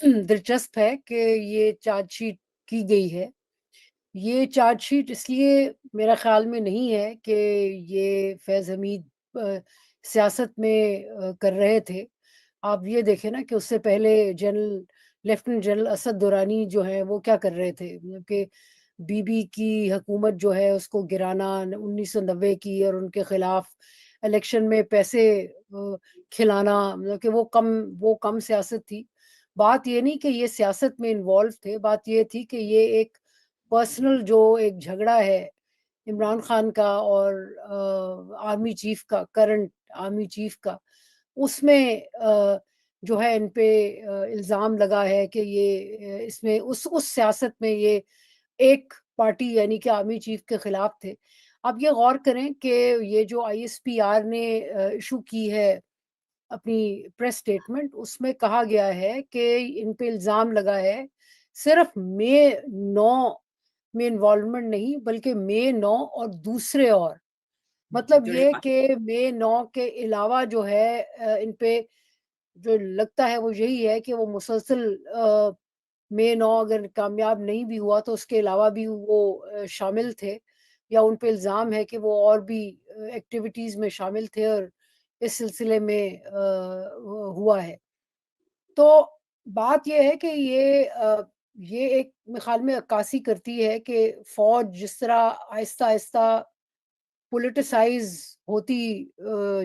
دلچسپ ہے کہ یہ چارج شیٹ کی گئی ہے. یہ چارج شیٹ اس لیے میرا خیال میں نہیں ہے کہ یہ فیض حمید سیاست میں کر رہے تھے. آپ یہ دیکھیں نا کہ اس سے پہلے لیفٹیننٹ جنرل اسد درانی جو ہے وہ کیا کر رہے تھے, کہ بی بی کی حکومت جو ہے اس کو گرانا 1990 کی, اور ان کے خلاف الیکشن میں پیسے کھلانا, مطلب کہ وہ کم سیاست تھی. بات یہ نہیں کہ یہ سیاست میں انوالو تھے, بات یہ تھی کہ یہ ایک پرسنل جو ایک جھگڑا ہے عمران خان کا اور آرمی چیف کا, کرنٹ آرمی چیف کا, اس میں جو ہے ان پہ الزام لگا ہے کہ یہ اس میں اس سیاست میں یہ ایک پارٹی یعنی کہ آرمی چیف کے خلاف تھے. اب یہ غور کریں کہ یہ جو آئی ایس پی آر نے ایشو کی ہے اپنی پریس سٹیٹمنٹ, اس میں کہا گیا ہے کہ ان پہ الزام لگا ہے صرف مئی 9 میں انوالومنٹ نہیں بلکہ مئی 9 اور دوسرے, اور مطلب یہ کہ مئی 9 کے علاوہ جو ہے ان پہ جو لگتا ہے وہ یہی ہے کہ وہ مسلسل مئی 9 اگر کامیاب نہیں بھی ہوا تو اس کے علاوہ بھی وہ شامل تھے, یا ان پہ الزام ہے کہ وہ اور بھی ایکٹیویٹیز میں شامل تھے اور اس سلسلے میں ہوا ہے. تو بات یہ ہے کہ یہ ایک خیال میں عکاسی کرتی ہے کہ فوج جس طرح آہستہ آہستہ پولیٹیسائز ہوتی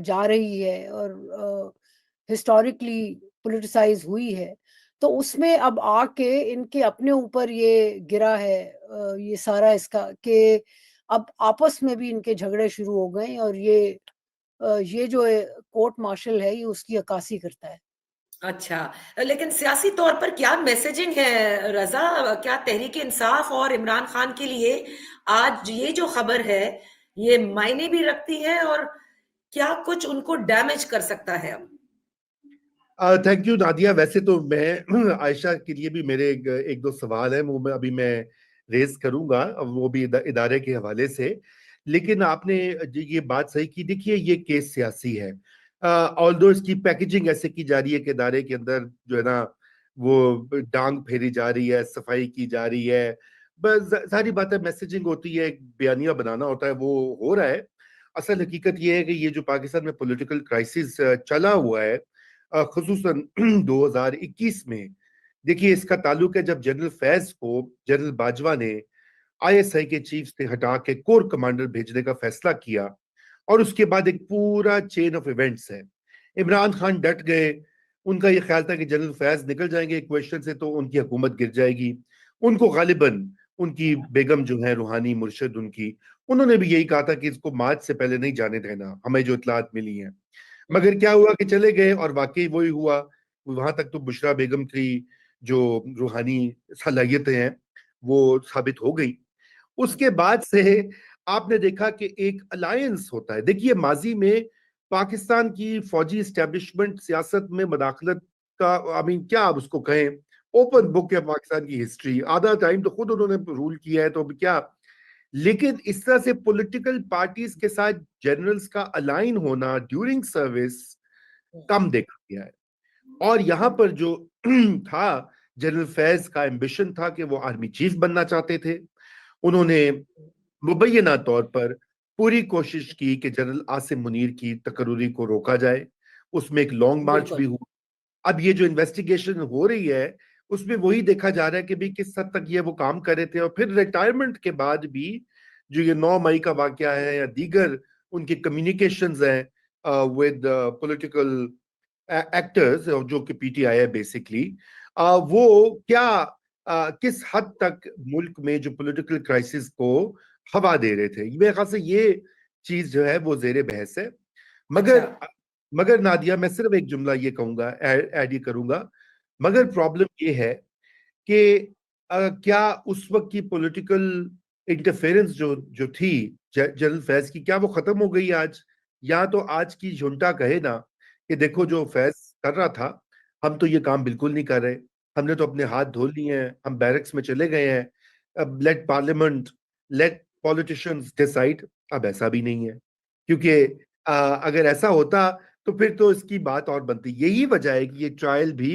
جا رہی ہے اور ہسٹوریکلی پولیٹیسائز ہوئی ہے, تو اس میں اب آ کے ان کے اپنے اوپر یہ گرا ہے یہ سارا اس کا, کہ اب آپس میں بھی ان کے جھگڑے شروع ہو گئے, اور یہ جو کورٹ مارشل ہے یہ اس کی عکاسی کرتا ہے. اچھا, لیکن سیاسی طور پر کیا میسیجنگ ہے رضا, کیا تحریک انصاف اور عمران خان کے لیے آج یہ جو خبر ہے یہ معنی بھی رکھتی ہے, اور کیا کچھ ان کو ڈیمیج کر سکتا ہے؟ اب تھینک یو نادیہ. ویسے تو میں عائشہ کے لیے بھی میرے ایک دو سوال ہیں, وہ ابھی میں ریز کروں گا, وہ بھی ادارے کے حوالے سے. لیکن آپ نے یہ بات صحیح کی. دیکھیے یہ کیس سیاسی ہے, آلدو اس کی پیکیجنگ ایسے کی جا رہی ہے کہ ادارے کے اندر جو ہے نا وہ ڈانگ پھیری جا رہی ہے, صفائی کی جا رہی ہے, بس ساری باتیں میسیجنگ ہوتی ہے, ایک بیانیہ بنانا ہوتا ہے, وہ ہو رہا ہے. اصل حقیقت یہ ہے کہ یہ جو پاکستان میں پولیٹیکل کرائسس چلا ہوا ہے خصوصاً 2021 میں, دیکھیے اس کا تعلق ہے جب جنرل فیض کو جنرل باجوہ نے آئی ایس آئی کے چیف سے ہٹا کے کور کمانڈر بھیجنے کا فیصلہ کیا, اور اس کے بعد ایک پورا چین آف ایونٹس ہے. عمران خان ڈٹ گئے, ان کا یہ خیال تھا کہ جنرل فیض نکل جائیں گے ایک کویشچن سے تو ان کی حکومت گر جائے گی. ان کو غالباً ان کی بیگم جو ہے روحانی مرشد ان کی, انہوں نے بھی یہی کہا تھا کہ اس کو مارچ سے پہلے نہیں جانے دینا, ہمیں جو اطلاعات ملی ہیں. مگر کیا ہوا کہ چلے گئے, اور واقعی وہی ہوا. وہاں تک تو بشرا بیگم کی جو روحانی صلاحیتیں ہیں وہ ثابت ہو گئی. اس کے بعد سے آپ نے دیکھا کہ ایک الائنس ہوتا ہے. دیکھیے ماضی میں پاکستان کی فوجی اسٹیبلشمنٹ سیاست میں مداخلت کا کیا آپ اس کو کہیں, اوپن بک ہے پاکستان کی ہسٹری, آدھا ٹائم تو خود انہوں نے رول کیا ہے, تو کیا. لیکن اس طرح سے پولیٹیکل پارٹیز کے ساتھ جنرلز کا الائن ہونا ڈیورنگ سروس کم دیکھا گیا ہے. اور یہاں پر جو تھا جنرل فیض کا ایمبیشن تھا کہ وہ آرمی چیف بننا چاہتے تھے. انہوں نے مبینہ طور پر پوری کوشش کی کہ جنرل عاصم منیر کی تقرری کو روکا جائے, اس میں ایک لانگ مارچ بھی ہوا. اب یہ جو انویسٹیگیشن ہو رہی ہے اس میں وہی دیکھا جا رہا ہے کہ بھی کس حد تک یہ وہ کام کر رہے تھے, اور پھر ریٹائرمنٹ کے بعد بھی جو یہ 9 مئی کا واقعہ ہے یا دیگر ان کی کمیونیکیشنز ہیں ود پولیٹیکل ایکٹرز جو کہ پی ٹی آئی ہے بیسکلی, وہ کیا کس حد تک ملک میں جو پولیٹیکل کرائسس کو ہوا دے رہے تھے. میرے خیال سے یہ چیز جو ہے وہ زیر بحث ہے. مگر نادیہ میں صرف ایک جملہ یہ کہوں گا, ایڈ یہ کروں گا, مگر پرابلم یہ ہے کہ کیا اس وقت کی پولیٹیکل انٹرفیرنس جو تھی جنرل فیض کی, کیا وہ ختم ہو گئی آج؟ یا تو آج کی جھنٹا کہے نا کہ دیکھو جو فیض کر رہا تھا ہم تو یہ کام بالکل نہیں کر رہے, ہم نے تو اپنے ہاتھ دھو لیے ہیں, ہم بیرکس میں چلے گئے ہیں, اب let parliament let politicians decide. اب ایسا بھی نہیں ہے, کیونکہ اگر ایسا ہوتا تو پھر تو اس کی بات اور بنتی. یہی وجہ ہے کہ یہ ٹرائل بھی